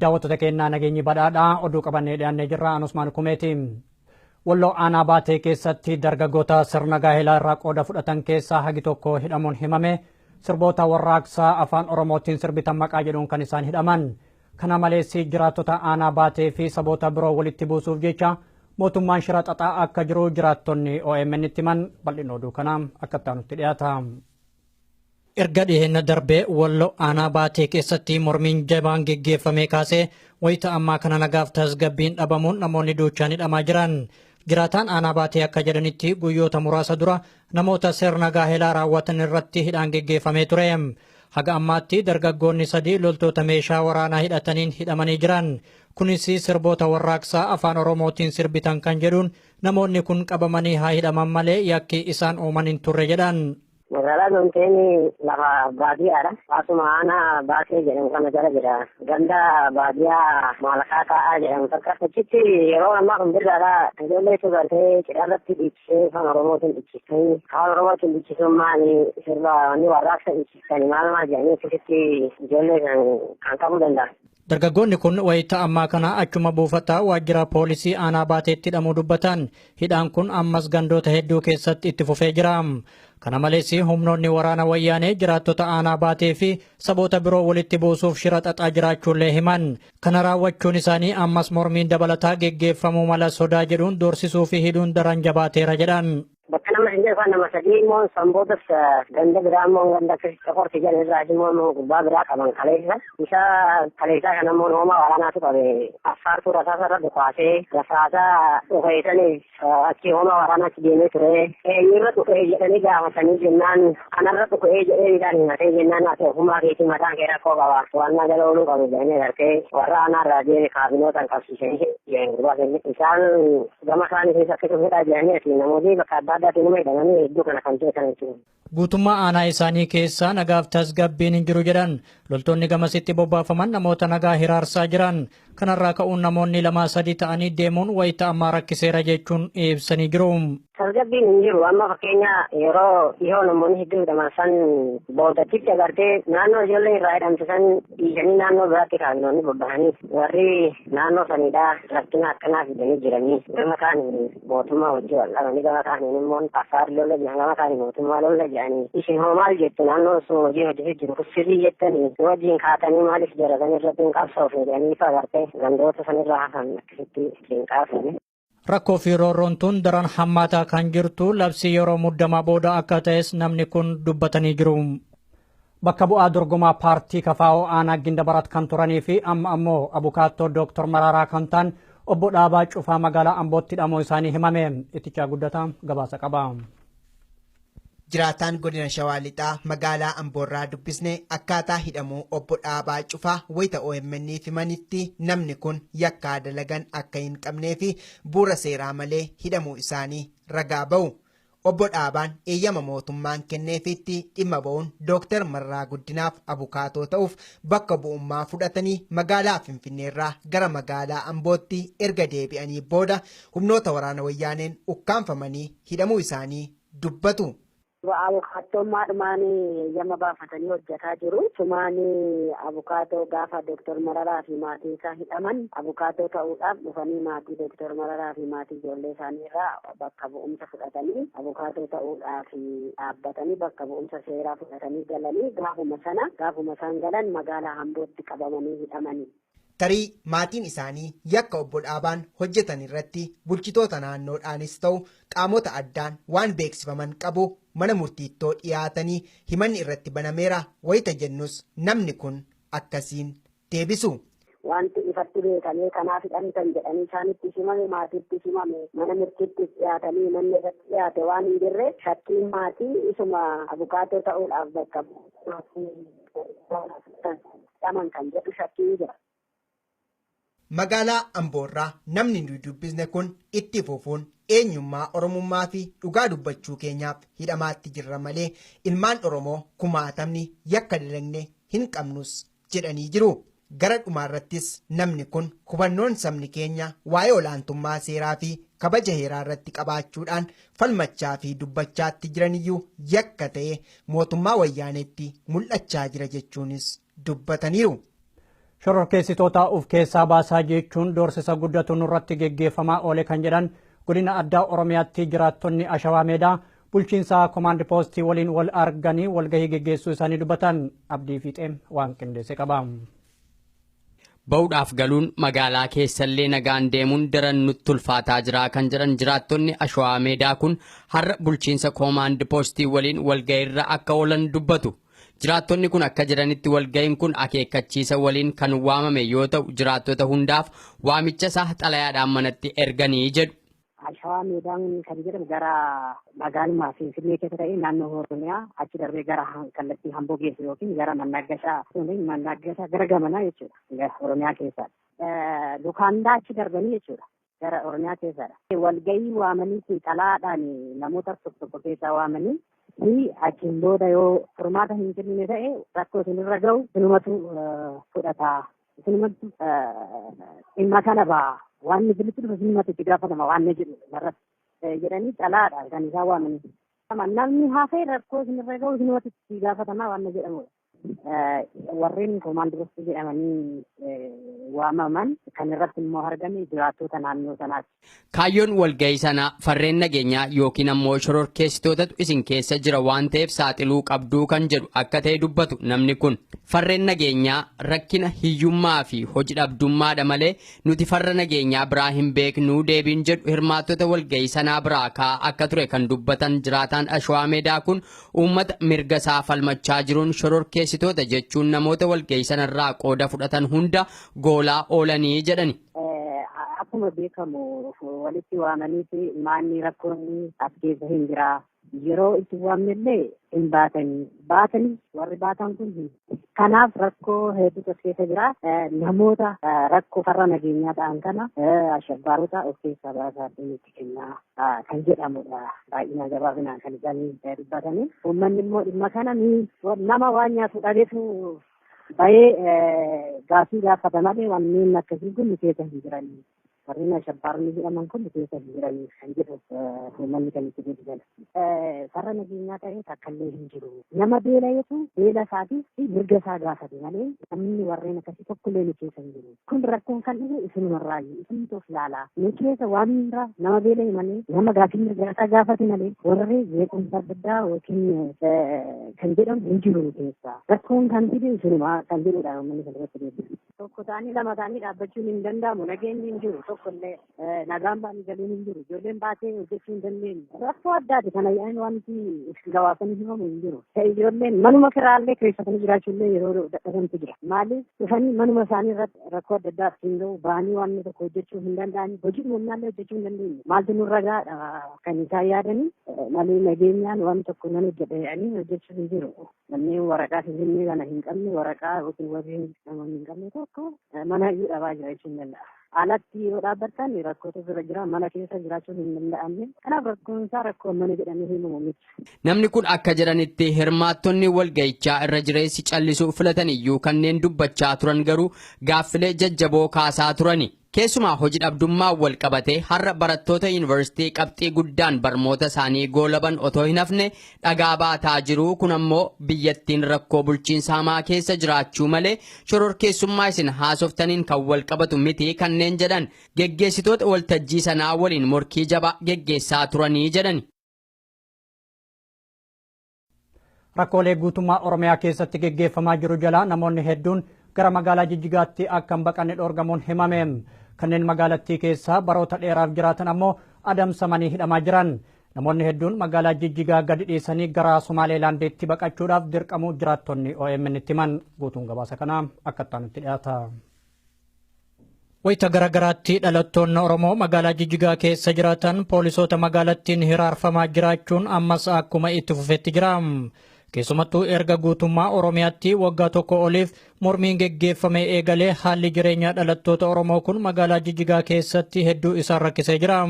daawwattoota keenyaa nageenyi badhaadhaa oduu qabannee dhiyaannee jirra Anusmaan Kumeeti. Walloo aanaa baatee keessatti dargaggoota sirna gaa'elaa irraa qooda fudhatan keessaa hagi tokko hidhamuun himame. Sirboota warraaqsaa afaan Oromootiin sirbitan maqaa jedhuun kan isaan hidhaman. Kana malees jiraattota aanaa baatee fi saboota biroo walitti buusuuf jecha mootummaan shira xaxaa akka jiru jiraattonni OMN itti himan. Bal'inni oduu kanaa akka itti dhiyaata. Erga dhiyeenya darbee Walloo aanaa baatee keessatti mormiin jabaan geggeeffamee kaasee wayita ammaa kana nagaaf tasgabbiin dhabamuun namoonni duuchaan hidhamaa jiran. Jiraataan aanaa baatee akka jedhanitti guyyoota muraasa dura namoota sirna gaa'elaa raawwatan irratti hidhaan geggeeffamee ture. Haga ammaatti dargaggoonni 3 loltoota meeshaa waraanaa hidhataniin hidhamanii jiran. Kunis sirboota warraaqsaa afaan Oromootiin sirbitan kan jedhuun namoonni kun qabamanii haa hidhaman malee yakki isaan uuman hin turre jedhan. Magaalaa Doonteeni lafa baadiyyaadha. Asuma aanaa baatee jedhamu kana jala jira. Ganda baadiyyaa maalakaa taa'aa jedhamu takka. Achitti yeroo ammaa kun birraadha. Ijoollee tugartee cidharratti dhiichisee afaan Oromootiin dhiichisanii. Afaan Oromootiin dhiichisuun maali sirba wanni warraaqsa dhiichisanii maal jedhanii akkasitti ijoollee kan qabuu danda'a. Dargaggoonni kun wayita ammaa kana achuma buufataa waajjira poolisii aanaa baateetti hidhamuu dubbatan. Hidhaan kun ammas gandoota hedduu keessatti itti fufee jira. Kana malees humnoonni waraana wayyaanee jiraattota aanaa baatee fi saboota biroo walitti buusuuf shira xaxaa jiraachuullee himan. Kana raawwachuun isaanii ammas mormiin dabalataa geggeeffamuu mala sodaa jedhuun doorsisuu fi hidhuun daran jabaateera jedhan. Bakka nama hin jirfan nama 3 immoo sanbootas ganda biraa immoo ganda qorti jedhan irraa immoo gubbaa biraa qaban kaleessa. Isa kaleessaa kana immoo hooma waraanaatu qabe affaartuu rasaasa irra dhukaasee rasaasa dhukeessanii achi hooma waraanaatti deemee ture. Eenyurra dhukee jedhanii gaafatanii jennaan kanarra dhukee jedhee midhaan himatee jennaan ati ofumaa keetii mataan kee rakkoo qaba. To'annaa jala ooluu qabu jedhanii agartee warra aanaarraa deeme kaabinootaan qabsiisanii isaan gama isaanii keessa akka dhufedha jedhanii ati namoonni bakka adda Guutummaa aanaa isaanii keessaa nagaaf tasgabbiin hin jiru jedhan. Loltoonni gamasitti bobbaafaman namoota nagaa hiraarsaa jiran. Kanarraa ka'uun namoonni 2-3 ta'anii deemuun wayita ammaa rakkiseera jechuun ibsanii jiru. Tasgabbiin hin jiru. Amma fakkeenya yeroo dhihoo namoonni hedduu hidhaman san boodatitti agartee naannoo ijoollee irraa hidhamsisan dhiisanii naannoo biraatti kaabinoonni bobba'anii warri naannoo sanidha rakkina akkanaa fidanii jiranii. Gama kaaniin mootummaa wajjin wal dhabanii gama kaaniin immoo affaar lolla jedhan gama kaaniin mootummaa lolla jedhanii. Isin hoo maal jettu naannoo sun hojii hojjetee jiru sirrii jettanii wajjin kaatanii maaliif jaratan irratti hin qabsoof jedhanii ifa agartee gandoota sanirraa hafan akkasitti hin qaafne. Rakkoo fi roorroontuun daran hammaataa kan jirtu labsii yeroo muddamaa booda akka ta'es namni kun dubbatanii jiru. Bakka bu'aa dorgomaa paartii kafaa'oo aanaa Gindabarat kan turanii fi amma ammoo abukaattoo Dr. Mararaa kan ta'an obbo Dhaabaa Cufaa magaalaa Ambootti hidhamuu isaanii himame. Itichaa guddataa gabaasa qaba. Jiraataan godina Shawaa Lixaa magaalaa Amboorraa dubbisne akkaataa hidhamuu obbo Dhaabaa Cufaa wayita OMN himanitti namni kun yakkaa dalagan akka hin qabnee fi bu'uura seeraa malee hidhamuu isaanii ragaa ba'u. Obbo Dhaabaan eeyyama mootummaan kenneefitti dhimma ba'uun Dr. Mararaa Guddinaaf abukaatoo ta'uuf bakka bu'ummaa fudhatanii magaalaa Finfinneerraa gara magaalaa Ambootti erga deebi'anii booda humnoota waraana wayyaaneen ukkaanfamanii hidhamuu isaanii dubbatu. Abukaattummaadhumaan yama baafatanii hojjetaa jiru. Sumaan abukaatoo gaafa Dr. Mararaa fi maatii isaa hidhaman abukaatoo ta'uudhaaf dhufanii maatii Dr. Mararaa fi maatii ijoollee isaanii irraa bakka bu'umsa fudhatanii abukaatoo ta'uudhaaf dhaabbatanii bakka bu'umsa seeraa fudhatanii galanii gaafuma isaan galan magaalaa Ambootti qabamanii hidhamanii. Tarii maatiin isaanii yakka obbo Dhaabaan hojjetan irratti bulchitoota naannoodhaanis ta'u qaamota addaan waan beeksifaman qabu mana murtiittoo dhiyaatanii himanni irratti banameera wayita jennus namni kun akkasiin deebisu. Wanti ifatti beekamee kanaaf hidhamtan jedhanii isaanitti simame maatiitti simame mana murtiitti dhiyaatanii manni irratti dhiyaate waan hin jirre shakkiin maatii isuma abukaatoo ta'uudhaaf bakka hidhaman kan jedhu shakkiin jira. Magaalaa Amboorraa namni nuyi dubbisne kun itti fufuun eenyummaa Oromummaa fi dhugaa dubbachuu keenyaaf hidhamaatti jirra malee ilmaan Oromoo kumaatamni yakka dalagne hin qabnus jedhanii jiru. Gara dhumaarrattis namni kun hubannoon sabni keenya waa'ee olaantummaa seeraa fi kabaja heeraa irratti qabaachuudhaan falmachaa fi dubbachaatti jiraniyyuu yakka ta'e mootummaa wayyaaneetti mul'achaa jira jechuunis dubbataniiru. Shororkeessitoota of keessaa baasaa jechuun doorsisa guddatu nurratti geggeeffamaa oole kan jedhan godina addaa Oromiyaatti jiraattonni Ashawaa Meedaa bulchiinsa Komaand Poostii waliin wal arganii walgahii geggeessuu isaanii dubbatan. Abdii Fiixee waan qindeesse qaba. Ba'uudhaaf galuun magaalaa keessallee nagaan deemuun daran nutti ulfaataa jira kan jedhan jiraattonni Ashawaa Meedaa kun har'a bulchiinsa Komaand Poostii waliin walgahiirra akka oolan dubbatu. Jiraattonni kun akka jedhanitti walgahiin kun akeekkachiisa waliin kan waamame yoo ta'u jiraattota hundaaf waamicha isaa xalayaadhaan manatti erganii jedhu. Ashawaa Meedaan kan jedhamu gara magaalummaa Finfinnee keessa ta'e naannoo Oromiyaa achi darbee gara kallattii Hamboo geessu yookiin gara Mannaggashaa gara gamanaa jechuudha. Oromiyaa keessaa. Lukaandaa achi darbanii jechuudha. Gara Oromiyaa keessaadha. Walgahii waamanii xalayaadhaan namoota tokko keessaa waamanii fi achiin booda yoo furmaata hin kennine ta'e rakkoo isinirra gahu sinumatu fudhata. Sinumatu dhimma kana ba'a. Waan bilitti dhufu sinumatu itti gaafatama waan jedhu irratti jedhanii xalayaadhaan kan isaan waamanii. Namni hafee rakkoo isinirra gahu sinumatu itti gaafatama waan jedhamudha. Warreen Komaand Poostii jedhamanii waamaman kan irratti immoo argame jiraattota naannoo sanaati. Kaayyoon walgahii sanaa farreen nageenyaa yookiin ammoo shororkeessitootatu isin keessa jira waan ta'eef saaxiluu qabduu kan jedhu akka ta'e dubbatu namni kun. Farreen nageenyaa rakkina hiyyummaa fi hojii dhabdummaadha malee nuti farra nageenyaa biraa hin beeknuu deebiin jedhu hirmaattota walgahii sanaa biraa ka'aa akka ture kan dubbatan jiraataan Ashawaa Meedaa kun uummata mirga isaa falmachaa jiruun shororkeessitoota jechuun namoota walgahii sanarraa qooda fudhatan hunda goolaa oolanii jedhani. Akkuma beekamu walitti waamanii maanni rakkoonni as keessa hin jira. Yeroo itti waamnellee hin baatanii warri baatan kun kanaaf rakkoo hedduutu as keessa jira. Namoota rakkoo farra nageenyaa ta'an kana ashabbaarota of keessaa baasaa itti kennaa kan jedhamudha. Baay'ina gabaabinaan kan isaanii dubbatanii. Uummanni immoo dhimma kana nama waan nyaatu dhabeetu bahee gaafii gaafata malee wanneen akkasii kun keessa hin jiranii. Warreen ashabbaaronni jedhaman kun keessa hin jiranii kan jedhu uummanni kan itti guddisan. Farra nageenyaa ta'ee takkaallee hin jiru. Nama beela'eetu beela isaatii fi mirga isaa gaafate malee namni warreen akkasii tokkollee ni keessa hin jiru. Kun rakkoon kan dhufe isinumarraayi. Isin of ilaalaa. Nu keessa waan hundaa nama beela'e malee nama gaafii mirga isaa gaafate malee warri beekumsa adda addaa yookiin kan jedhamu hin jiru keessa. Rakkoon kan fide isinuma kan jedhudha uummanni kan irratti deebi'u. Tokko ta'anii lama ta'anii dhaabbachuun hin danda'amu. Nageenyi hin jiru. Tokkollee nagaan baanii galuun hin jiru. Ijoolleen baatee hojjechuu hin dandeenye. Rakkoo addaati kana yaa'in wanti gabaasanii himamu hin jiru. Ijoolleen manuma kiraallee keessatanii jiraachuullee yeroo dadhabantu jira. Maaliif dhufanii manuma isaanii irratti rakkoo adda addaa ittiin gahu bahanii waan tokko hojjechuu hin danda'ani. Hojii humnaallee hojjechuu hin dandeenye. Maaltu nurra gaadha kan isaan yaadanii malee nageenyaan waan tokko nan hojjedha jedhanii hojjechuu hin jiru. Namni waraqaa finfinnee kana hin qabne waraqaa yookiin warri hin qabne tokko mana dhabaa jira jechuun ni danda'a. Alatti yoo dhaabbattan rakkootu bira jira mana keessa jiraachuun hin danda'amne. Kanaaf rakkoon isaa rakkoo mana jedhamee himamu miti. Namni kun akka jedhanitti hirmaattonni walgahichaa irra jireessi callisuu filatan iyyuu kanneen dubbachaa turan garuu gaaffilee jajjaboo kaasaa turani. Keessumaa hojii dhabdummaa wal qabatee har'a barattoota yuunivarsiitii qabxii guddaan barnoota isaanii goolaban otoo hin hafne dhagaa baataa jiru. Kun ammoo biyyattiin rakkoo bulchiinsa hamaa keessa jiraachuu malee shororkeessummaa isin haasoftaniin kan wal qabatu miti kanneen jedhan geggeessitoota waltajjii sanaa waliin morkii jabaa geggeessaa turanii jedhani. Rakkoolee guutummaa Oromiyaa keessatti geggeeffamaa jiru jalaa namoonni hedduun gara magaalaa Jijjigaatti akka hin baqanne dhoorgamuun himame. Kanneen magaalattii keessa baroota dheeraaf jiraatan ammoo adamsamanii hidhamaa jiran. Namoonni hedduun magaalaa Jijjigaa gadi dhiisanii gara Somaaleelaandiitti baqachuudhaaf dirqamuu jiraattonni OMN itti himan. Guutuun gabaasa kanaa akka itti dhiyaata. Wayita garagaraatti dhalattoonni Oromoo magaalaa Jijjigaa keessa jiraatan poolisoota magaalattiin hiraarfamaa jiraachuun ammas akkuma itti fufetti jira. Keessumattuu erga guutummaa Oromiyaatti waggaa tokko oliif mormiin geggeeffame eegalee haalli jireenyaa dhalattoota Oromoo kun magaalaa Jijjigaa keessatti hedduu isaan rakkisee jira.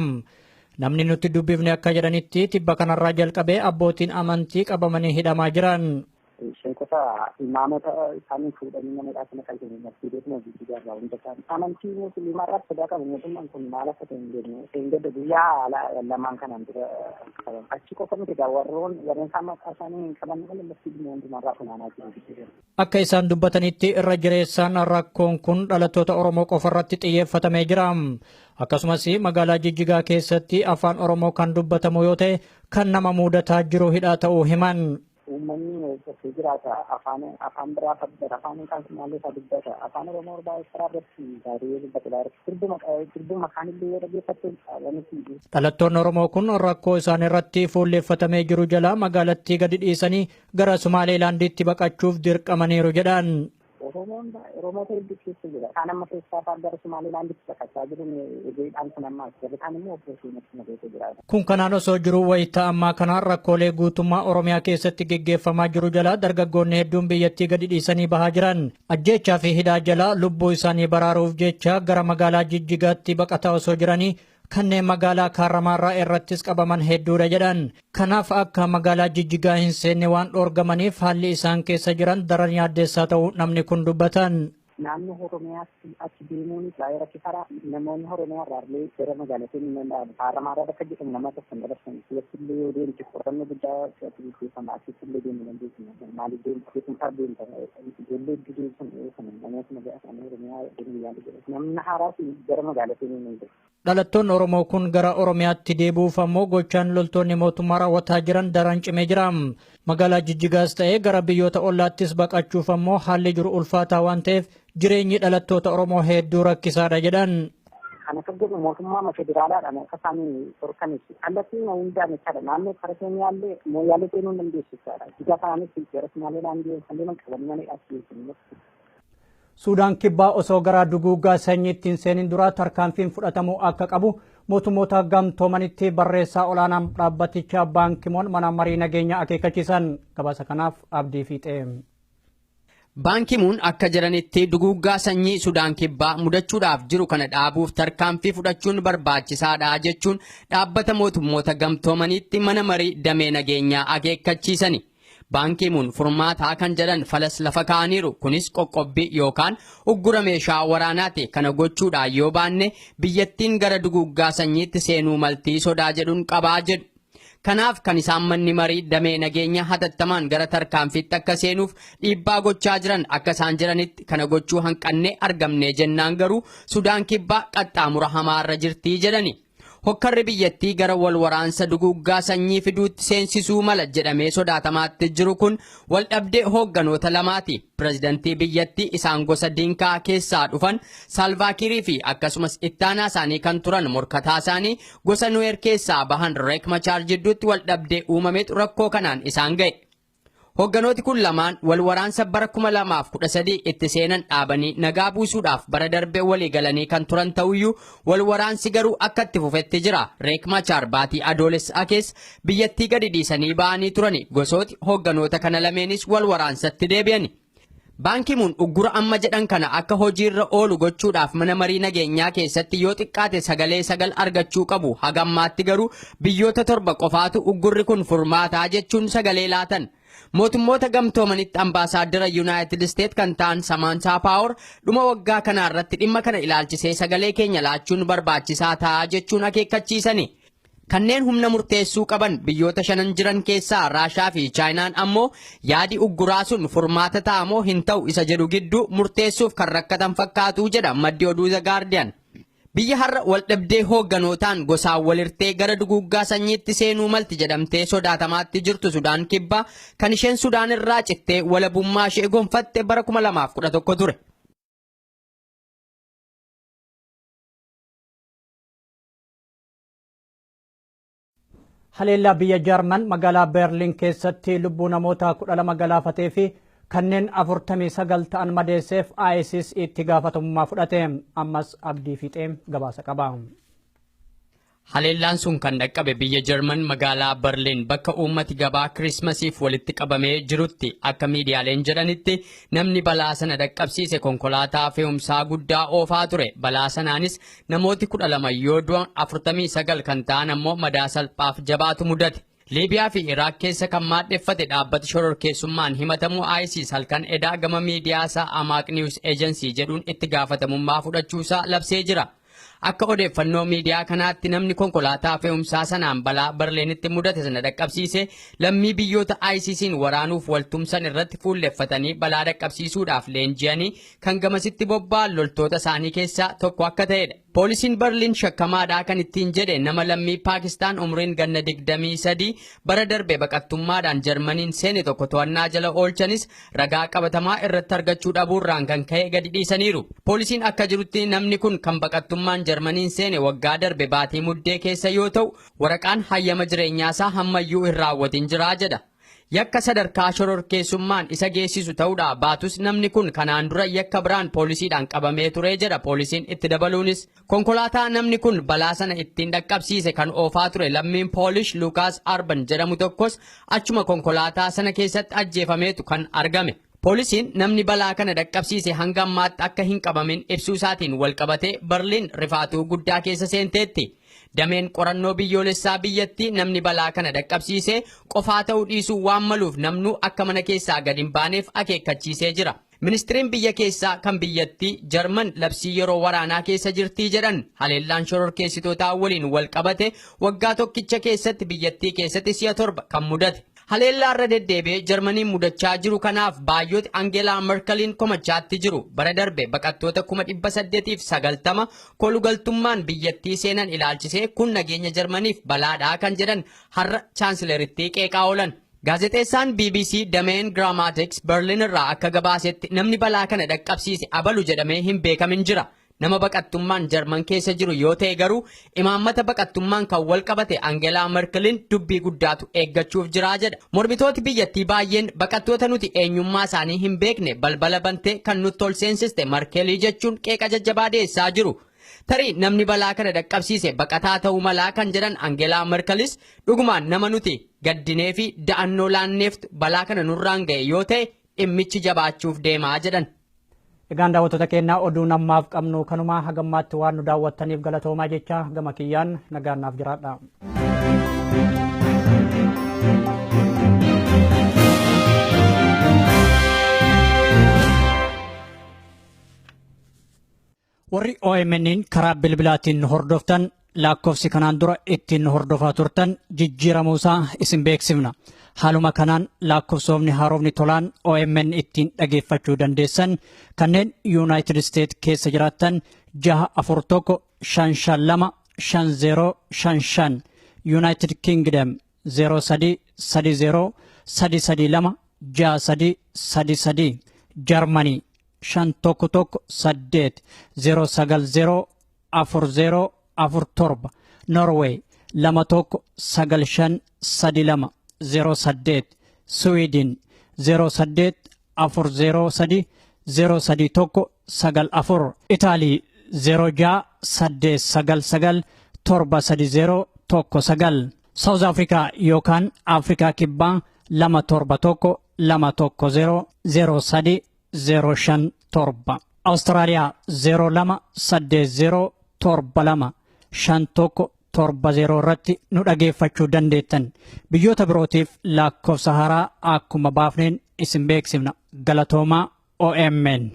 Namni nuti dubbifne akka jedhanitti tibba kanarraa jalqabee abbootiin amantii qabamanii hidhamaa jiran. imaamota isaanii fuudhanii nama dhaasana qalbii masjiidotuma jijjiirraa hunda isaanii amantii musliimaa irratti sodaa qabu mootummaan kun maal akka ta'e hin beeknu hin gadda guyyaa lamaan kanaan dura achi qofa miti egaa warreen isaan maqaa isaanii hin qaban malee masjiidni hundumarraa funaanaa jiru. Akka isaan dubbatanitti irra jireessaan rakkoon kun dhalattoota Oromoo qofa irratti xiyyeeffatamee jira. Akkasumas magaalaa Jijjigaa keessatti afaan Oromoo kan dubbatamu yoo ta'e kan nama mudataa jiru hidhaa ta'uu himan. Uummanni keessatti jiraata afaan biraa dubbata afaan kan maallee isaa dubbata afaan Oromoo baay'ee karaa irratti gaarii dubbata sirbuma kaanillee yoo dhaggeeffatte qabaniti. Dhalattoonni Oromoo kun rakkoo isaan irratti fuulleeffatamee jiru jala magaalattii gadi dhiisanii gara Sumaaleelaandiitti baqachuuf dirqamaniiru jedhan. Oromoota hedduu keessa jira. Kaan amma keessaa fa'aa gara Sumaaleelaanditti baqachaa jiru egeedhaan kun ammaa jira. Kaan immoo opereeshinii keessa jira. Kun kanaan osoo jiru wayita ammaa kanaan rakkoolee guutummaa Oromiyaa keessatti geggeeffamaa jiru jala dargaggoonni hedduun biyyattii gadi dhiisanii bahaa jiran. Ajjeechaa fi hidhaa jala lubbuu isaanii baraaruuf jecha gara magaalaa Jijjigaatti baqataa osoo jiranii kanneen magaalaa Kaarramaarraa irrattis qabaman hedduudha jedhan. Kanaaf akka magaalaa Jijjigaa hin seenne waan dhoorgamaniif haalli isaan keessa jiran daran yaaddeessaa ta'uu namni kun dubbatan. Naannoo Oromiyaatti achi deemuun baay'ee rakkisaadha. Namoonni Oromiyaa irraallee gara magaalattiin Kaarramaarraa bakka jedhamu nama tokko hin dabarsan. Keessillee yoo deemte qorannoo guddaa gaggeeffama. Akkasumallee deemuu dandeessu. Maaliif deemtu keessumaa deemta. Ijoollee iddoo sun namoota magaalaa Oromiyaa deemuu yaadu. Namni haaraas gara magaalattiin hin jiru. Dhalattoonni Oromoo kun gara Oromiyaatti deebi'uuf ammoo gochaan loltoonni mootummaa raawwataa jiran daran cimee jira. Magaalaa Jijjigaas ta'ee gara biyyoota ollaattis baqachuuf ammoo haalli jiru ulfaataa waan ta'eef jireenyi dhalattoota Oromoo hedduu rakkisaadha jedhan. Kana kan godhu mootummaa federaalaadhaan akka isaanii torkanis kallattiin hundaan jechaadha. Naannoo Karateeniyaallee mooyaalee seenuu hin dandeessu jechaadha. Jijjigaa kanaanis gara Sumaaleelaandii kanneen qabamanii asii Suudaan kibbaa osoo gara duguuggaa sanyiitti hin seenin dura tarkaanfiin fudhatamuu akka qabu mootummoota gamtoomanitti barreessaa olaanaan dhaabbatichaa Baan Kii Muun mana marii nageenya akeekachiisan. Gabaasa kanaaf abdii fiixee. Baan Kii Muun akka jiranitti duguuggaa sanyii Sudaan kibbaa mudachuudhaaf jiru kana dhaabuuf tarkaanfii fudhachuun barbaachisaadha jechuun dhaabbata mootummoota gamtoomanitti mana marii damee nageenyaa akeekkachiisani. Baan Kii Muun furmaataa kan jedhan falas lafa kaaniiru kunis qoqqobbii yookaan uggura meeshaa waraanaati kana gochuudhaan yoo baanne biyyattiin gara duguuggaa sanyiitti seenuu maltii sodaa jedhuun qabaa jedhu. Kanaaf kan isaan manni marii damee nageenya hatattamaan gara tarkaanfiitti akka seenuuf dhiibbaa gochaa jiran akka isaan jiranitti kana gochuu hanqannee argamne jennaan garuu Sudaan kibbaa qaxxaamura hamaarra jirtii jedhani. Hokkarri biyyattii gara wal waraansa duguuggaa sanyii fiduutti seensisuu mala jedhamee sodaatamaatti jiru kun wal dhabdee hoogganoota lamaati. Pireezidantii biyyattii isaan gosa Dinkaa keessaa dhufan Saalvaa Kiirii fi akkasumas ittaanaa isaanii kan turan morkataa isaanii gosa Nuweer keessaa bahan Riek Machaar jidduutti wal dhabdee uumametu rakkoo kanaan isaan ga'e. Hoogganooti kun lamaan wal waraansa bara 2013 itti seenan dhaabanii nagaa buusuudhaaf bara darbee walii galanii kan turan ta'uyyuu wal waraansi garuu akka itti fufetti jira. Riek Machaar baatii adoolessaa keessa biyyattii gadi dhiisanii ba'anii turani. Gosooti hoogganoota kana lameenis wal waraansatti deebi'ani. Baan Kii Muun uggura amma jedhan kana akka hojiirra oolu gochuudhaaf mana marii nageenyaa keessatti yoo xiqqaate sagalee 9 argachuu qabu. Hagammaatti garuu biyyoota 7 qofaatu uggurri kun furmaataa jechuun sagalee laatan. Mootummoota gamtoomanitti ambaasaaddara Yuunaayitid Isteet kan ta'an Samaantaa Paawor dhuma waggaa kanaa irratti dhimma kana ilaalchisee sagalee keenya laachuun barbaachisaa ta'a jechuun akeekkachiisani. Kanneen humna murteessuu qaban biyyoota 5 jiran keessaa Raashaa fi Chaayinaan ammoo yaadi ugguraa sun furmaata ta'a moo hin ta'u isa jedhu gidduu murteessuuf kan rakkatan fakkaatu jedha maddi oduu The Guardian. Biyya har'a wal dhabdee hoogganootaan gosaan walirtee gara duguuggaa sanyiitti seenuu malti jedhamtee sodaatamaatti jirtu Sudaan kibbaa kan isheen Sudaan irraa cittee walabummaa ishee gonfatte bara 2011 ture. Haleellaa biyya Jaarman magaalaa Berliin keessatti lubbuu namoota 12 galaafatee fi kanneen 49 ta'an madeesseef ISIS itti gaafatamummaa fudhate. Ammas abdii fiixee gabaasa qaba. Haleellaan sun kan dhaqqabe biyya Jarman magaalaa Berliin bakka uummati gabaa Kirismasiif walitti qabamee jirutti akka miidiyaaleen jedhanitti namni balaa sana dhaqqabsiise konkolaataa fe'umsaa guddaa oofaa ture. Balaa sanaanis namooti 12 yoo du'an 49 kan ta'an ammoo madaa salphaaf jabaatu mudate. Liibiyaa fi Iraaq keessa kan maadheffate dhaabbata shororkeessummaan himatamu ISIS halkan edaa gama miidiyaasaa Amaaq News Agency jedhuun itti gaafatamummaa fudhachuusaa labsee jira. Akka odeeffannoo miidiyaa kanaatti namni konkolaataa fe'umsaa sanaan balaa Barliinitti mudate sana dhaqqabsiise lammii biyyoota ISIS'n waraanuuf waltumsan irratti fuulleffatanii balaa dhaqqabsiisuudhaaf leenji'anii kan gamasitti bobba'an loltoota isaanii keessaa tokko akka ta'edha. Poolisiin Barliin shakkamaadhaa kan ittiin jedhe nama lammii Paakistaan umriin ganna 23 bara darbe baqattummaadhaan Jarmaniin seene tokko to'annaa jala oolchanis ragaa qabatamaa irratti argachuu dhabuurraan kan ka'e gadi dhiisaniiru. Poolisiin akka jirutti namni kun kan baqattummaan Jarmaniin seene waggaa darbe baatii muddee keessa yoo ta'u waraqaan hayyama jireenyaasaa hammayyuu hin raawwatin jiraa jedha. Yakka sadarkaa shororkeessummaan isa geessisu ta'uudha baatus namni kun kanaan dura yakka biraan poolisiidhaan qabamee ture jedha poolisiin itti dabaluunis. Konkolaataa namni kun balaa sana ittiin dhaqqabsiise kan oofaa ture lammiin Poolish Lukaas Arban jedhamu tokkos achuma konkolaataa sana keessatti ajjeefameetu kan argame. Poolisiin namni balaa kana dhaqqabsiise hanga ammaatti akka hin qabamin ibsuu isaatiin walqabatee Barliin rifaatuu guddaa keessa seenteetti. Dameen qorannoo biyyoolessaa biyyattii namni balaa kana dhaqqabsiise qofaa ta'uu dhiisuu waan maluuf namnuu akka mana keessaa gad hin baaneef akeekkachiisee jira. Ministiriin biyya keessaa kan biyyattii Jarman labsii yeroo waraanaa keessa jirtii jedhan haleellaan shororkeessitootaa waliin walqabate waggaa tokkicha keessatti biyyattii keessatti si'a 7 kan mudate. Haleellaa irra deddeebi'ee Jarmaniin mudachaa jiru kanaaf baay'ooti Angeelaa Merkeliin komachaatti jiru. Bara darbe baqattoota 890 kolugaltummaan biyyattii seenan ilaalchisee kun nageenya Jarmaniif balaadhaa kan jedhan har'a chaansileritti qeeqaa oolan. Gaazexeessaan BBC Dameen Grammatics Berlin irraa akka gabaasetti namni balaa kana dhaqqabsiise abalu jedhamee hin beekamin jira. Nama baqattummaan Jarman keessa jiru yoo ta'e garuu imaammata baqattummaan kan wal qabate Angeelaa Merkeliin dubbii guddaatu eeggachuuf jiraa jedha. Mormitooti biyyattii baay'een baqattoota nuti eenyummaa isaanii hin beekne balbala bantee kan nutti ol seensiste Merkelii jechuun qeeqa jajjabaa dhiyeessaa jiru. Tarii namni balaa kana dhaqqabsiise baqataa ta'uu malaa kan jedhan Angeelaa Merkelis dhugumaan nama nuti gaddinee fi da'annoo laanneef balaa kana nurraan ga'e yoo ta'e dhimmichi jabaachuuf deemaa jedhan. Egaan daawwattoota keenyaa oduu namaaf qabnu kanumaa hagammaatti waan nu daawwattaniif galatoomaa jecha gama kiyyaan nagaan naaf jiraadha. Warri OMN'n karaa bilbilaatiin hordoftan lakkoofsi kanaan dura ittiin hordofaa turtan jijjiiramuusaa isin beeksifna. Haaluma kanaan lakkoofsofni haaromni tolaan OMN ittiin dhageeffachuu dandeessan kanneen United States keessa jiraattan 641-552-5055 United Kingdom 0330-332-6333 Germany 518-090-4047 Norway 219532 08 Sweden 08-403-031-94 Italy 06-899-730-19 South Africa yookaan Afrikaa Kibbaa 271-210-03-05 Austraaliyaa 02-80-72 irratti nu dhageeffachuu dandeettan. Biyyoota birootiif lakkoofsa haaraa akkuma baafneen isin beeksifna. Galatoomaa OMN.